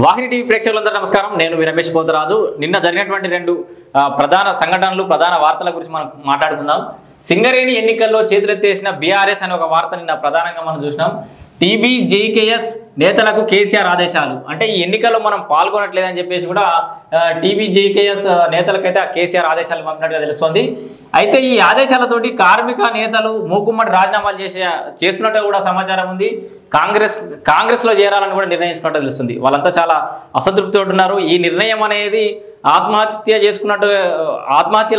వాహిని TV ప్రేక్షకులందరూ నమస్కారం. నేను మీ రమేష్ పోతరాజు. నిన్న జరిగినటువంటి రెండు ప్రధాన సంఘటనలు, ప్రధాన వార్తల గురించి మనం మాట్లాడుకుందాం. సింగరేణి ఎన్నికల్లో చేతులెత్తేసిన బీఆర్ఎస్ అనే ఒక వార్త నిన్న ప్రధానంగా మనం చూసినాం. టీబీజేకేఎస్ నేతలకు కేసీఆర్ ఆదేశాలు. అంటే ఈ ఎన్నికల్లో మనం పాల్గొనట్లేదని చెప్పేసి కూడా టీబీజేకేఎస్ నేతలకైతే కేసీఆర్ ఆదేశాలు పంపినట్టుగా తెలుస్తుంది. అయితే ఈ ఆదేశాలతోటి కార్మిక నేతలు మూకుమ్మడి రాజీనామాలు చేస్తున్నట్టు కూడా సమాచారం ఉంది. కాంగ్రెస్లో చేరాలని కూడా నిర్ణయించుకున్నట్టు తెలుస్తుంది. వాళ్ళంతా చాలా అసంతృప్తితో ఉన్నారు. ఈ నిర్ణయం అనేది ఆత్మహత్య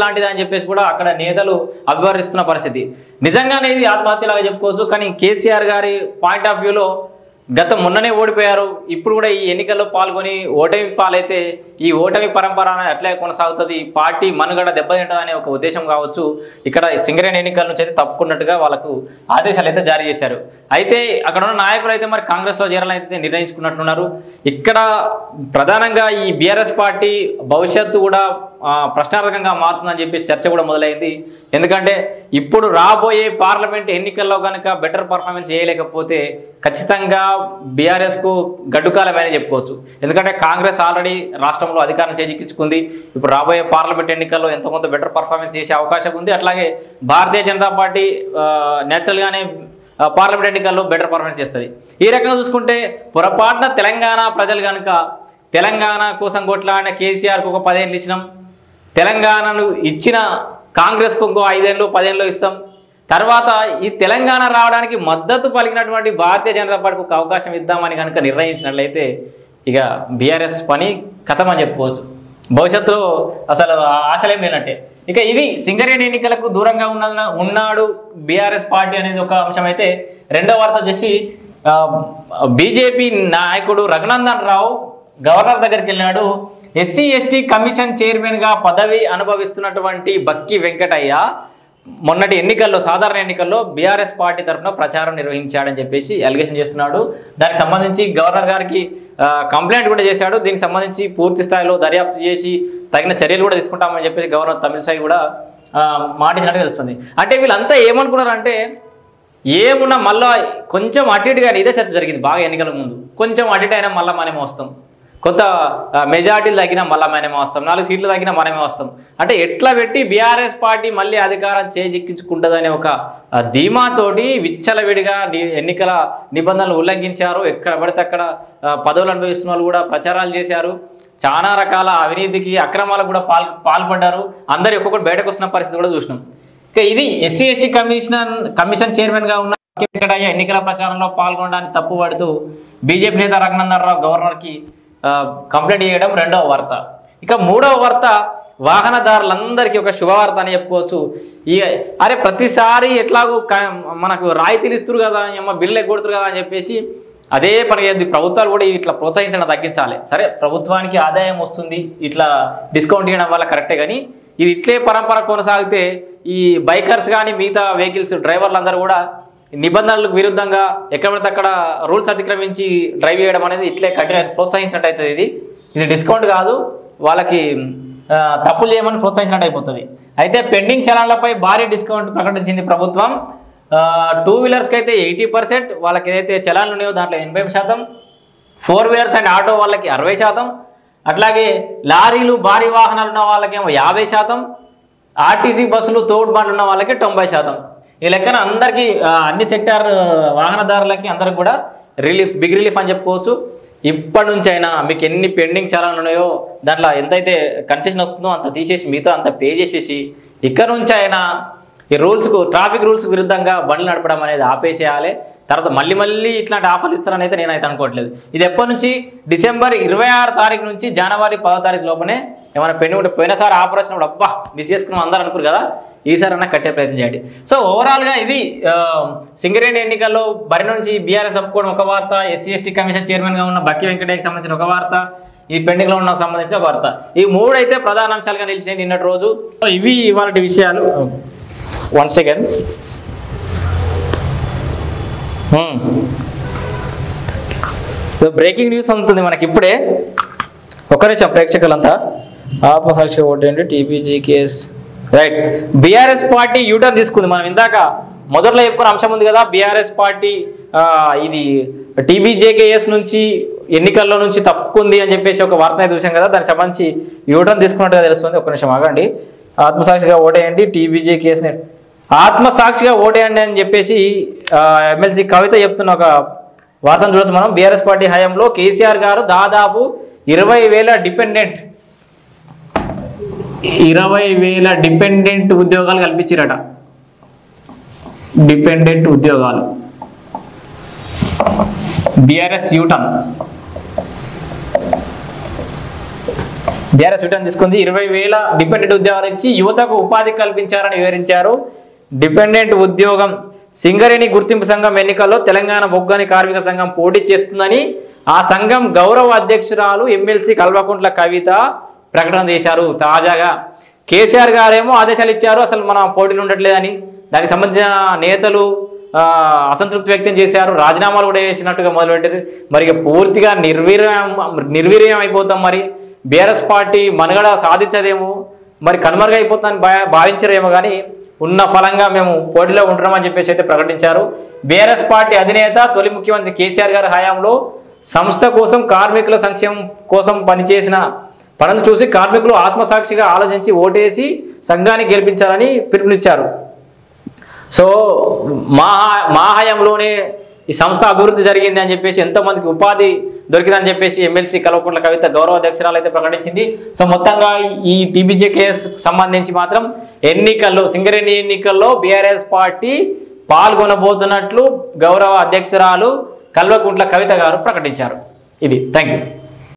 లాంటిది అని చెప్పేసి కూడా అక్కడ నేతలు అభివర్ణిస్తున్న పరిస్థితి. నిజంగానే ఇది ఆత్మహత్యలాగా చెప్పుకోవచ్చు. కానీ కేసీఆర్ గారి పాయింట్ ఆఫ్ వ్యూలో మొన్ననే ఓడిపోయారు, ఇప్పుడు కూడా ఈ ఎన్నికల్లో పాల్గొని ఓటమి పాలైతే ఈ ఓటమి పరంపర అట్లే కొనసాగుతుంది, పార్టీ మనుగడ దెబ్బతింటదనే ఒక ఉద్దేశం కావచ్చు. ఇక్కడ సింగరేణి ఎన్నికల నుంచి అయితే తప్పుకున్నట్టుగా వాళ్ళకు ఆదేశాలు అయితే జారీ చేశారు. అయితే అక్కడ ఉన్న నాయకులు అయితే మరి కాంగ్రెస్లో చేరాలని అయితే నిర్ణయించుకున్నట్లున్నారు. ఇక్కడ ప్రధానంగా ఈ బీఆర్ఎస్ పార్టీ భవిష్యత్తు కూడా ప్రశ్నార్థకంగా మారుతుందని చెప్పేసి చర్చ కూడా మొదలైంది. ఎందుకంటే ఇప్పుడు రాబోయే పార్లమెంట్ ఎన్నికల్లో కనుక బెటర్ పర్ఫార్మెన్స్ చేయలేకపోతే ఖచ్చితంగా బీఆర్ఎస్కు గడ్డుకాలమని చెప్పుకోవచ్చు. ఎందుకంటే కాంగ్రెస్ ఆల్రెడీ రాష్ట్రంలో అధికారం చేజిక్కించుకుంది. ఇప్పుడు రాబోయే పార్లమెంట్ ఎన్నికల్లో ఎంతో కొంత బెటర్ పర్ఫార్మెన్స్ చేసే అవకాశం ఉంది. అట్లాగే భారతీయ జనతా పార్టీ న్యాచురల్గానే పార్లమెంట్ ఎన్నికల్లో బెటర్ పర్ఫార్మెన్స్ చేస్తుంది. ఈ రకంగా చూసుకుంటే పొరపాటున తెలంగాణ ప్రజలు కనుక తెలంగాణ కోసం కొట్లాడిన కేసీఆర్కు ఒక 10 ఏళ్ళు ఇచ్చినాం, తెలంగాణను ఇచ్చిన కాంగ్రెస్కు ఇంకో 5 ఏళ్ళు 10 ఏళ్ళు ఇస్తాం, తర్వాత ఈ తెలంగాణ రావడానికి మద్దతు పలికినటువంటి భారతీయ జనతా పార్టీకి ఒక అవకాశం ఇద్దామని కనుక నిర్ణయించినట్లయితే ఇక బీఆర్ఎస్ పని కథం అని చెప్పుకోవచ్చు. భవిష్యత్తులో అసలు ఆశలేం లేనట్టే. ఇక ఇది సింగరేణి ఎన్నికలకు దూరంగా ఉన్నాడు బీఆర్ఎస్ పార్టీ అనేది ఒక అంశం. అయితే రెండో వార్త వచ్చేసి బీజేపీ నాయకుడు రఘునందన్ రావు గవర్నర్ దగ్గరికి వెళ్ళినాడు. ఎస్సీ ఎస్టీ కమిషన్ చైర్మన్గా పదవి అనుభవిస్తున్నటువంటి బక్కి వెంకటయ్య మొన్నటి ఎన్నికల్లో సాధారణ ఎన్నికల్లో బీఆర్ఎస్ పార్టీ తరఫున ప్రచారం నిర్వహించాడని చెప్పేసి అలిగేషన్ చేస్తున్నాడు. దానికి సంబంధించి గవర్నర్ గారికి కంప్లైంట్ కూడా చేశాడు. దీనికి సంబంధించి పూర్తి స్థాయిలో దర్యాప్తు చేసి తగిన చర్యలు కూడా తీసుకుంటామని చెప్పేసి గవర్నర్ తమిళిసై కూడా మాటించినట్టు తెలుస్తుంది. అంటే వీళ్ళంతా ఏమనుకున్నారంటే ఏమున్నా మళ్ళీ కొంచెం అటు ఇటుగా ఇదే చర్చ జరిగింది బాగా ఎన్నికల ముందు. కొంచెం అటు ఇటు అయినా మళ్ళీ మనమే వస్తాం, కొంత మెజార్టీలు తగ్గినా మళ్ళీ మనమే వస్తాం, 4 సీట్లు తగ్గినా మనమే వస్తాం అంటే ఎట్లా పెట్టి బీఆర్ఎస్ పార్టీ మళ్ళీ అధికారం చేజిక్కించుకుంటుందనే ఒక ధీమాతోటి విచ్చలవిడిగా ఎన్నికల నిబంధనలు ఉల్లంఘించారు. ఎక్కడ పడితే అక్కడ పదవులు అనుభవిస్తున్న వాళ్ళు కూడా ప్రచారాలు చేశారు. చాలా రకాల అవినీతికి అక్రమాలకు కూడా పాల్పడ్డారు. అందరు ఒక్కొక్కటి బయటకు వస్తున్న పరిస్థితి కూడా చూసినాం. ఇక ఇది ఎస్సీ ఎస్టీ కమిషన్ చైర్మన్గా ఉన్న వెంకటయ్య ఎన్నికల ప్రచారంలో పాల్గొనడానికి తప్పుపడుతూ బీజేపీ నేత రఘునందన్ రావు గవర్నర్కి కంప్లైంట్ చేయడం రెండవ వార్త. ఇక మూడవ వార్త వాహనదారులందరికీ ఒక శుభవార్త అని చెప్పుకోవచ్చు. అరే ప్రతిసారి ఎట్లాగూ మనకు రాయితీలు ఇస్తారు కదా, బిల్లు ఎగ్గొడుతురు కదా అని చెప్పేసి అదే పని ప్రభుత్వాలు కూడా ఇట్లా ప్రోత్సహించడం తగ్గించాలి. సరే ప్రభుత్వానికి ఆదాయం వస్తుంది, ఇట్లా డిస్కౌంట్ ఇవ్వడం వల్ల కరెక్టే, కానీ ఇది ఇట్లే పరంపర కొనసాగితే ఈ బైకర్స్ కానీ మిగతా వెహికల్స్ డ్రైవర్లు అందరూ కూడా నిబంధనలకు విరుద్ధంగా ఎక్కడ పడితే అక్కడ రూల్స్ అతిక్రమించి డ్రైవ్ చేయడం అనేది ఇట్లే కంటిన్యూ ప్రోత్సహించినట్టు అవుతుంది. ఇది డిస్కౌంట్ కాదు, వాళ్ళకి తప్పులు చేయమని ప్రోత్సహించినట్టు అయిపోతుంది. అయితే పెండింగ్ చలాన్లపై భారీ డిస్కౌంట్ ప్రకటించింది ప్రభుత్వం. 2 వీలర్స్కి అయితే 80%, వాళ్ళకి ఏదైతే చలాన్లు ఉన్నాయో దాంట్లో 80%, 4 వీలర్స్ అండ్ ఆటో వాళ్ళకి 60%, అట్లాగే లారీలు భారీ వాహనాలు ఉన్న వాళ్ళకేమో 50%, ఆర్టీసీ బస్సులు తోడు బండ్లు ఉన్న వాళ్ళకి 90%. ఈ లెక్కన అందరికీ అన్ని సెక్టార్ వాహనదారులకి అందరికి కూడా బిగ్ రిలీఫ్ అని చెప్పుకోవచ్చు. ఇప్పటి నుంచి అయినా మీకు ఎన్ని పెండింగ్ చలాన్లు ఉన్నాయో దాంట్లో ఎంతైతే కన్సెషన్ వస్తుందో అంత తీసేసి మిగతా అంత పే చేసేసి ఇక్కడ నుంచి అయినా ఈ ట్రాఫిక్ రూల్స్కి విరుద్ధంగా బండ్లు నడపడం అనేది ఆపేసేయాలి. తర్వాత మళ్ళీ ఇట్లాంటి ఆఫర్లు ఇస్తారని అయితే నేనైతే అనుకోవట్లేదు. ఇది ఎప్పటి నుంచి డిసెంబర్ 26 తారీఖు నుంచి జనవరి 10 తారీఖు లోపలనే ఏమైనా పెండింగ్ ఉంటే పోయినసారి ఆఫర్ వచ్చినప్పుడు అబ్బా మిస్ చేసుకున్నాం అందరూ అనుకురు కదా, ఈసారి అన్నా కట్టే ప్రయత్నం చేయండి. సో ఓవరాల్గా ఇది సింగరేణి ఎన్నికల్లో బరి నుంచి బీఆర్ఎస్ తప్పుకోవడం ఒక వార్త, ఎస్సీ ఎస్టీ కమిషన్ చైర్మన్గా ఉన్న బక్కి వెంకటయ్యకి సంబంధించిన ఒక వార్త, ఈ పెండింగ్లో ఉన్న సంబంధించిన ఒక వార్త. ఈ 3 అయితే ప్రధాన అంశాలుగా నిలిచాయి నిన్నటి రోజు. ఇవి ఇవాళ విషయాలు. 1 సెకండ్. బ్రేకింగ్ న్యూస్ అందుతుంది మనకి ఇప్పుడే. ఒక నిమిషం ప్రేక్షకులంతా ఆత్మసాక్షిగా ఓటేయండి. TBGKS right. BRS party U turn తీసుకుంది. మనం ఇందాక మొదట్లో చెప్పుకున్న అంశం ఉంది కదా, బీఆర్ఎస్ పార్టీ ఇది టీబీజేకేఎస్ నుంచి ఎన్నికల్లో నుంచి తప్పుకుంది అని చెప్పేసి ఒక వార్త అయితే చూసాం కదా, దానికి సంబంధించి యూటర్న్ తీసుకున్నట్టుగా తెలుస్తుంది. ఒక్క నిమిషం ఆగండి. ఆత్మసాక్షిగా ఓటేయండి టీబీజే కేసుని ఆత్మసాక్షిగా ఓటేయండి అని చెప్పేసి ఎమ్మెల్సీ కవిత చెప్తున్న ఒక వార్తను చూడొచ్చు మనం. బీఆర్ఎస్ పార్టీ హయాంలో కేసీఆర్ గారు దాదాపు 20,000 డిపెండెంట్ ఉద్యోగాలు కల్పించారట. డిపెండెంట్ ఉద్యోగాలు బీఆర్ఎస్ యూటర్న్ తీసుకుంది. 20,000 డిపెండెంట్ ఉద్యోగాలు ఇచ్చి యువతకు ఉపాధి కల్పించారని వివరించారు. డిపెండెంట్ ఉద్యోగం సింగరేణి గుర్తింపు సంఘం ఎన్నికల్లో తెలంగాణ బొగ్గని కార్మిక సంఘం పోటీ చేస్తుందని ఆ సంఘం గౌరవ అధ్యక్షురాలు ఎమ్మెల్సీ కల్వకుంట్ల కవిత ప్రకటన చేశారు. తాజాగా కేసీఆర్ గారేమో ఆదేశాలు ఇచ్చారు, అసలు మన పోటీలు ఉండట్లేదని. దానికి సంబంధించిన నేతలు అసంతృప్తి వ్యక్తం చేశారు, రాజీనామాలు కూడా చేసినట్టుగా మొదలుపెట్టారు. మరి పూర్తిగా నిర్వీర్యం అయిపోతాం. మరి బీఆర్ఎస్ పార్టీ మనుగడ సాధించదేమో, మరి కనుమరుగైపోతామని భావించరేమో, కానీ ఉన్న ఫలంగా మేము పోటీలో ఉంటున్నామని చెప్పేసి అయితే ప్రకటించారు. బీఆర్ఎస్ పార్టీ అధినేత తొలి ముఖ్యమంత్రి కేసీఆర్ గారి హయాంలో సంస్థ కోసం కార్మికుల సంక్షేమం కోసం పనిచేసిన పనులు చూసి కార్మికులు ఆత్మసాక్షిగా ఆలోచించి ఓటేసి సంఘాన్ని గెలిపించాలని పిలుపునిచ్చారు. సో మా హయాంలోనే ఈ సంస్థ అభివృద్ధి జరిగింది అని చెప్పేసి, ఎంతోమందికి ఉపాధి దొరికిందని చెప్పేసి ఎమ్మెల్సీ కల్వకుంట్ల కవిత గౌరవ అధ్యక్షురాలు అయితే ప్రకటించింది. సో మొత్తంగా ఈ టీబీజే కేసు సంబంధించి మాత్రం సింగరేణి ఎన్నికల్లో బీఆర్ఎస్ పార్టీ పాల్గొనబోతున్నట్లు గౌరవ అధ్యక్షురాలు కల్వకుంట్ల కవిత గారు ప్రకటించారు. ఇది థ్యాంక్ యూ.